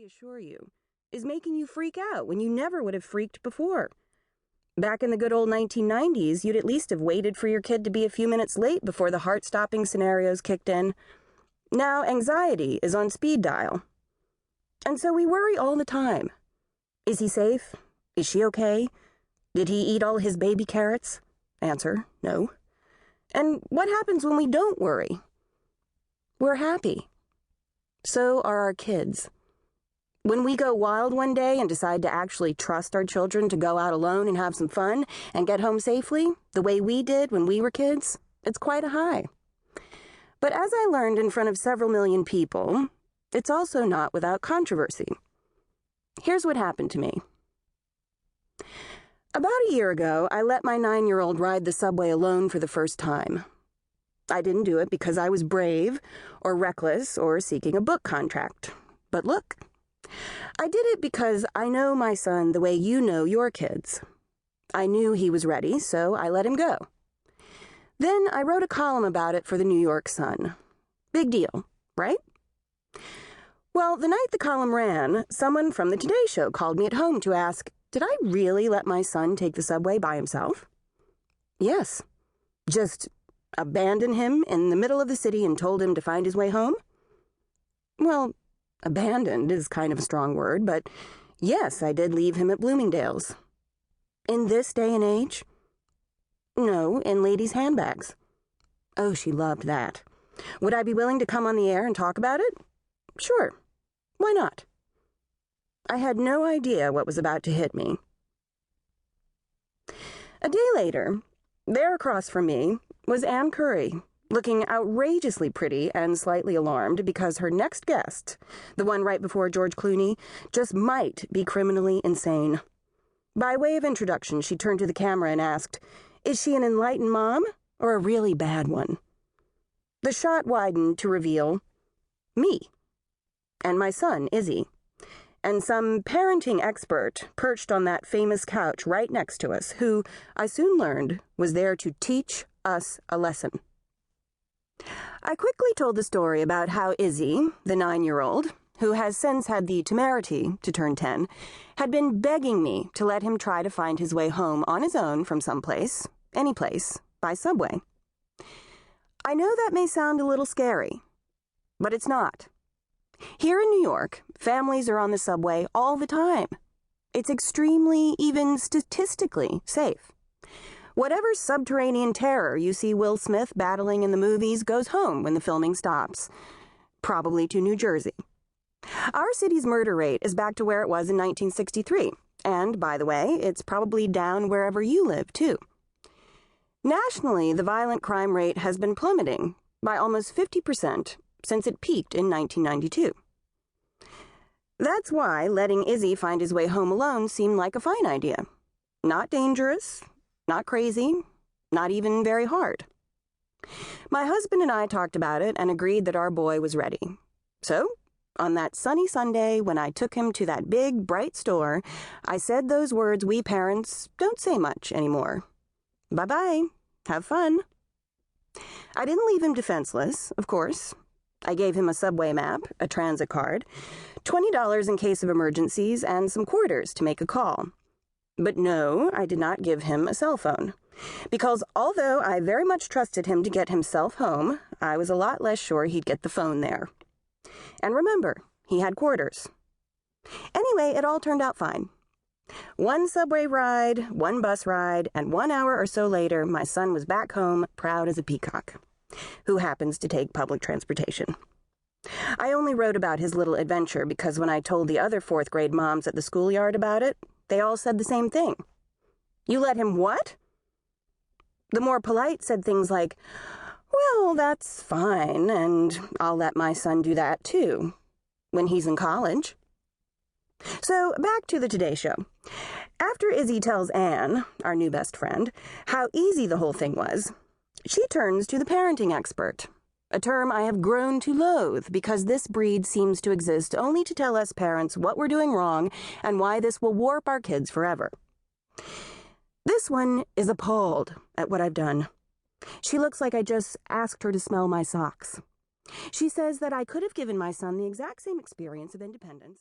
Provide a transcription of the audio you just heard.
reassure you, is making you freak out when you never would have freaked before. Back in the good old 1990s, you'd at least have waited for your kid to be a few minutes late before the heart-stopping scenarios kicked in. Now anxiety is on speed dial. And so we worry all the time. Is he safe? Is she okay? Did he eat all his baby carrots? Answer, no. And what happens when we don't worry? We're happy. So are our kids. When we go wild one day and decide to actually trust our children to go out alone and have some fun and get home safely, the way we did when we were kids, it's quite a high. But as I learned in front of several million people, it's also not without controversy. Here's what happened to me. About a year ago, I let my 9-year-old ride the subway alone for the first time. I didn't do it because I was brave, or reckless, or seeking a book contract. But look, I did it because I know my son the way you know your kids. I knew he was ready, so I let him go. Then I wrote a column about it for the New York Sun. Big deal, right? Well, the night the column ran, someone from the Today Show called me at home to ask, did I really let my son take the subway by himself? Yes. Just abandon him in the middle of the city and told him to find his way home? Well, abandoned is kind of a strong word, but yes, I did leave him at Bloomingdale's. In this day and age? No, in ladies' handbags. Oh, she loved that. Would I be willing to come on the air and talk about it? Sure. Why not? I had no idea what was about to hit me. A day later, there across from me was Ann Curry, looking outrageously pretty and slightly alarmed because her next guest, the one right before George Clooney, just might be criminally insane. By way of introduction, she turned to the camera and asked, is she an enlightened mom or a really bad one? The shot widened to reveal me and my son, Izzy, and some parenting expert perched on that famous couch right next to us, who, I soon learned, was there to teach us a lesson. I quickly told the story about how Izzy, the 9-year-old, who has since had the temerity to turn 10, had been begging me to let him try to find his way home on his own from someplace, any place, by subway. I know that may sound a little scary, but it's not. Here in New York, families are on the subway all the time. It's extremely, even statistically, safe. Whatever subterranean terror you see Will Smith battling in the movies goes home when the filming stops. Probably to New Jersey. Our city's murder rate is back to where it was in 1963. And, by the way, it's probably down wherever you live, too. Nationally, the violent crime rate has been plummeting by almost 50% since it peaked in 1992. That's why letting Izzy find his way home alone seemed like a fine idea. Not dangerous, not crazy, not even very hard. My husband and I talked about it and agreed that our boy was ready. So, on that sunny Sunday when I took him to that big, bright store, I said those words we parents don't say much anymore. Bye-bye. Have fun. I didn't leave him defenseless, of course. I gave him a subway map, a transit card, $20 in case of emergencies, and some quarters to make a call. But no, I did not give him a cell phone, because although I very much trusted him to get himself home, I was a lot less sure he'd get the phone there. And remember, he had quarters. Anyway, it all turned out fine. One subway ride, one bus ride, and 1 hour or so later, my son was back home, proud as a peacock, who happens to take public transportation. I only wrote about his little adventure because when I told the other 4th grade moms at the schoolyard about it, they all said the same thing. You let him what? The more polite said things like, well, that's fine, and I'll let my son do that too, when he's in college. So, back to the Today Show. After Izzy tells Anne, our new best friend, how easy the whole thing was, she turns to the parenting expert, a term I have grown to loathe because this breed seems to exist only to tell us parents what we're doing wrong and why this will warp our kids forever. This one is appalled at what I've done. She looks like I just asked her to smell my socks. She says that I could have given my son the exact same experience of independence.